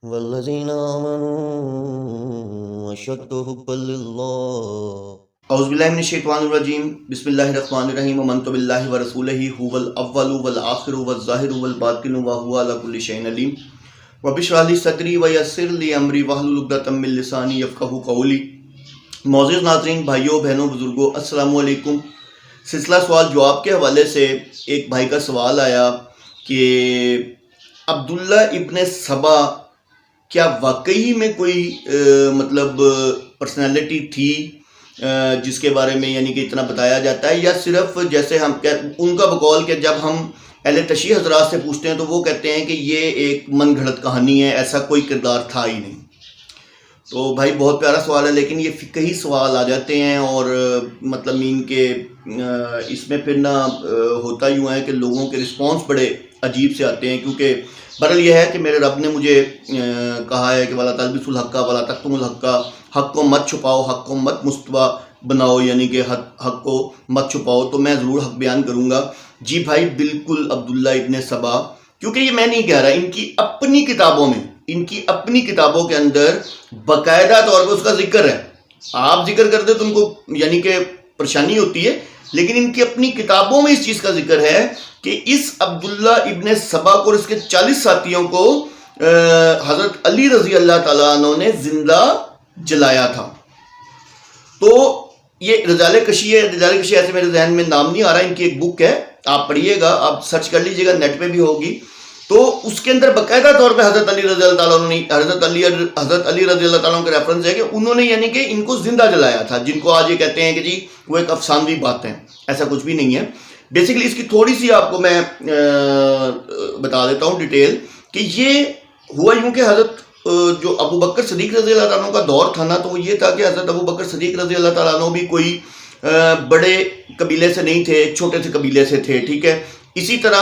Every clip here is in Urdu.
والذین آمنوا اشد حبا للہ۔ اعوذ باللہ من الشیطان الرجیم، بسم اللہ الرحمن الرحیم۔ آمنت باللہ ورسولہ هو الاول والآخر والظاہر والباطن وهو على كل شیء علیم۔ رب اشرح لی صدری ویسر لی امری واحلل عقدۃ من لسانی یفقہوا قولی۔ معزز ناظرین، بھائیوں بہنوں بزرگوں، السلام علیکم۔ سلسلہ سوال جواب کے حوالے سے ایک بھائی کا سوال آیا کہ عبداللہ ابن سبا کیا واقعی میں کوئی پرسنالٹی تھی جس کے بارے میں یعنی کہ اتنا بتایا جاتا ہے، یا صرف جیسے ہم ان کا بقول کہ جب ہم اہل تشیع حضرات سے پوچھتے ہیں تو وہ کہتے ہیں کہ یہ ایک من گھڑت کہانی ہے، ایسا کوئی کردار تھا ہی نہیں۔ تو بھائی بہت پیارا سوال ہے، لیکن یہ فقہی سوال آ جاتے ہیں اور ان کے اس میں پھر نہ ہوتا یوں ہے کہ لوگوں کے رسپانس بڑے عجیب سے آتے ہیں، کیونکہ برحال یہ ہے کہ میرے رب نے مجھے کہا ہے کہ وَلَا تَلْبِسُوا الْحَقَّ وَلَا تَكْتُمُوا الْحَقَّ، حق کو مت چھپاؤ، حق کو مت مستباح بناؤ، یعنی کہ حق کو مت چھپاؤ، تو میں ضرور حق بیان کروں گا۔ جی بھائی بالکل عبداللہ ابن سبا، کیونکہ یہ میں نہیں کہہ رہا، ان کی اپنی کتابوں میں، ان کی اپنی کتابوں کے اندر باقاعدہ طور پہ اس کا ذکر ہے۔ آپ ذکر کرتے تو ان کو یعنی کہ پریشانی ہوتی ہے، لیکن ان کی اپنی کتابوں میں اس چیز کا ذکر ہے کہ اس عبداللہ ابن سبا کو اور اس کے 40 ساتھیوں کو حضرت علی رضی اللہ تعالیٰ عنہ نے زندہ جلایا تھا۔ تو یہ رجال کشی ہے، رجال کشی ایسے میرے ذہن میں نام نہیں آ رہا، ان کی ایک بک ہے، آپ پڑھیے گا، آپ سرچ کر لیجئے گا، نیٹ پہ بھی ہوگی۔ تو اس کے اندر باقاعدہ طور پہ حضرت علی رضی اللہ تعالیٰ عنہ حضرت علی رضی اللہ تعالیٰ عنہ کا ریفرنس ہے کہ انہوں نے یعنی کہ ان کو زندہ جلایا تھا، جن کو آج یہ کہتے ہیں کہ جی وہ ایک افسانوی بات ہے، ایسا کچھ بھی نہیں ہے۔ بیسیکلی اس کی تھوڑی سی آپ کو میں بتا دیتا ہوں ڈیٹیل کہ یہ ہوا یوں کہ حضرت جو ابو بکر صدیق رضی اللہ تعالیٰ عنہ کا دور تھا نا، تو وہ یہ تھا کہ حضرت ابو بکر صدیق رضی اللہ تعالیٰ عنہ بھی کوئی بڑے قبیلے سے نہیں تھے، ایک چھوٹے سے قبیلے سے تھے، ٹھیک ہے۔ اسی طرح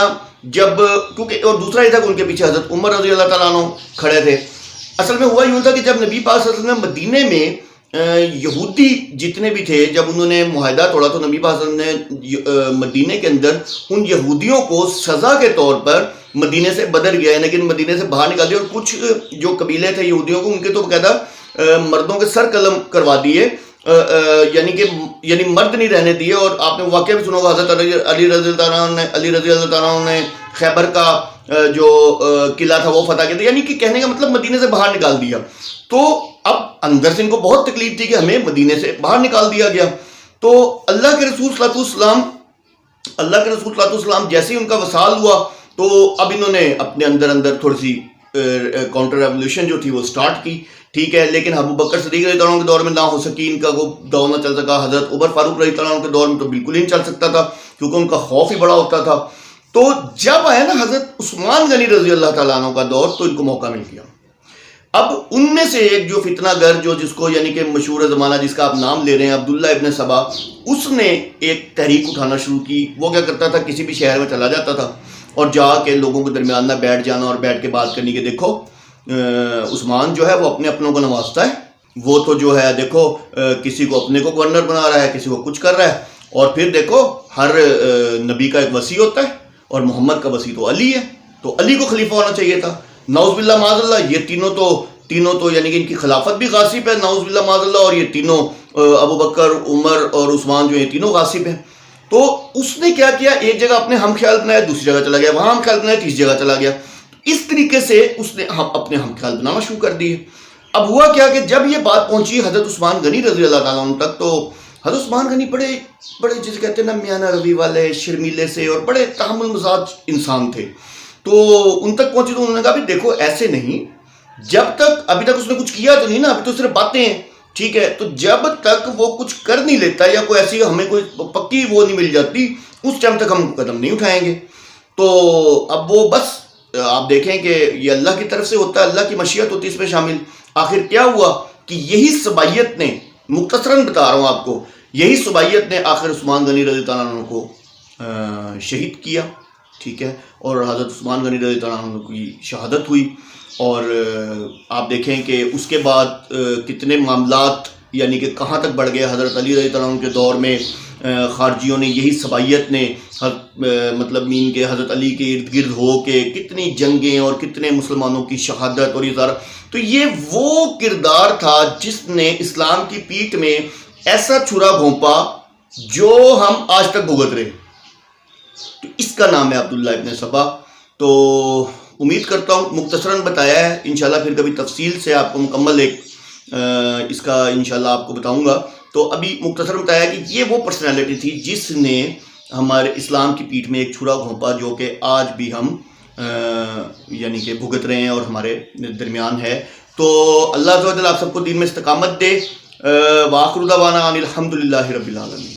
جب کیونکہ اور دوسرا یہ تھا کہ ان کے پیچھے حضرت عمر رضی اللہ تعالیٰ عنہ کھڑے تھے۔ اصل میں ہوا یوں تھا کہ جب نبی پاک صلی اللہ علیہ وسلم مدینے میں یہودی جتنے بھی تھے، جب انہوں نے معاہدہ توڑا تو نبی پاک صلی اللہ علیہ وسلم نے مدینے کے اندر ان یہودیوں کو سزا کے طور پر مدینے سے بدر گیا، لیکن مدینے سے باہر نکال دیا، اور کچھ جو قبیلے تھے یہودیوں کو ان کے تو باقاعدہ مردوں کے سر قلم کروا دیے، یعنی مرد نہیں رہنے دیے۔ اور آپ نے واقعہ بھی سنا ہوگا، حضرت علی رضی اللہ تعالیٰ عنہ نے خیبر کا جو قلعہ تھا وہ فتح کیا تھا، یعنی کہ کہنے کا مطلب مدینے سے باہر نکال دیا۔ تو اب اندر سے ان کو بہت تکلیف تھی کہ ہمیں مدینے سے باہر نکال دیا گیا۔ تو اللہ کے رسول صلی اللہ علیہ وسلم جیسے ہی ان کا وصال ہوا تو اب انہوں نے اپنے اندر تھوڑی سی کاؤنٹر ریولوشن جو تھی وہ سٹارٹ کی، ٹھیک ہے۔ لیکن ابو بکر صدیق رضی اللہ عنہ کے دور میں نہ ہو سکی، ان کا وہ دور نہ چل سکا۔ حضرت عمر فاروق رضی اللہ عنہ کے دور میں تو بالکل ہی نہیں چل سکتا تھا، کیونکہ ان کا خوف ہی بڑا ہوتا تھا۔ تو جب آیا نا حضرت عثمان غنی رضی اللہ تعالیٰ عنہ کا دور، تو ان کو موقع مل گیا۔ اب ان میں سے ایک جو فتنہ گر جو جس کو یعنی کہ مشہور زمانہ جس کا آپ نام لے رہے ہیں عبداللہ ابن سبا، اس نے ایک تحریک اٹھانا شروع کی۔ وہ کیا کرتا تھا، کسی بھی شہر میں چلا جاتا تھا اور جا کے لوگوں کے درمیان نہ بیٹھ جانا اور بیٹھ کے بات کرنی کہ دیکھو عثمان جو ہے وہ اپنے اپنوں کو نوازتا ہے، وہ تو جو ہے دیکھو کسی کو اپنے کو گورنر بنا رہا ہے، کسی کو کچھ کر رہا ہے، اور پھر دیکھو ہر نبی کا ایک وصی ہوتا ہے اور محمد کا وصی تو علی ہے، تو علی کو خلیفہ ہونا چاہیے تھا۔ نعوذ باللہ معاذ اللہ، یہ تینوں تو یعنی کہ ان کی خلافت بھی غاصب ہے، نعوذ باللہ معاذ اللہ، اور یہ تینوں ابو بکر، عمر اور عثمان جو یہ تینوں غاصب ہیں۔ تو اس نے کیا کیا، ایک جگہ اپنے ہم خیال بنایا، دوسری جگہ چلا گیا، وہاں ہم خیال بنایا، تیسری جگہ چلا گیا۔ اس طریقے سے اس نے اپنے ہم خیال بنانا شروع کر دیے۔ اب ہوا کیا کہ جب یہ بات پہنچی حضرت عثمان غنی رضی اللہ تعالیٰ عنہ تک، تو حضرت عثمان غنی بڑے جسے کہتے ہیں نا میانہ روی والے، شرمیلے سے اور بڑے تحمل مزاج انسان تھے۔ تو ان تک پہنچی تو انہوں نے کہا بھی دیکھو ایسے نہیں، جب تک ابھی تک اس نے کچھ کیا تو نہیں نا، ابھی تو صرف باتیں ہیں، ٹھیک ہے، تو جب تک وہ کچھ کر نہیں لیتا یا کوئی ایسی ہمیں کوئی پکی وہ نہیں مل جاتی، اس ٹائم تک ہم قدم نہیں اٹھائیں گے۔ تو اب وہ بس آپ دیکھیں کہ یہ اللہ کی طرف سے ہوتا ہے، اللہ کی مشیت ہوتی ہے اس میں شامل۔ آخر کیا ہوا کہ یہی صبائیت نے، مختصراً بتا رہا ہوں آپ کو، یہی صبائیت نے آخر عثمان غنی رضی اللہ عنہ کو شہید کیا، ٹھیک ہے، اور حضرت عثمان غنی رضی اللہ عنہ کی شہادت ہوئی۔ اور آپ دیکھیں کہ اس کے بعد کتنے معاملات یعنی کہ کہاں تک بڑھ گیا. حضرت علی رضی اللہ عنہ کے دور میں خارجیوں نے یہی صبائیت نے مطلب مین کے حضرت علی کے ارد گرد ہو کے کتنی جنگیں اور کتنے مسلمانوں کی شہادت اور یہ سارا. تو یہ وہ کردار تھا جس نے اسلام کی پیٹھ میں ایسا چھرا گھونپا جو ہم آج تک بھگت رہے. تو اس کا نام ہے عبداللہ ابن سبا. تو امید کرتا ہوں مختصراً بتایا ہے، انشاءاللہ پھر کبھی تفصیل سے آپ کو مکمل ایک اس کا انشاءاللہ آپ کو بتاؤں گا. تو ابھی مختصر بتایا کہ یہ وہ پرسنالٹی تھی جس نے ہمارے اسلام کی پیٹھ میں ایک چھرا گھونپا جو کہ آج بھی ہم یعنی کہ بھگت رہے ہیں اور ہمارے درمیان ہے. تو اللہ تعالیٰ آپ سب کو دین میں استقامت دے. وآخر دعوانا ان الحمدللہ رب العالمین.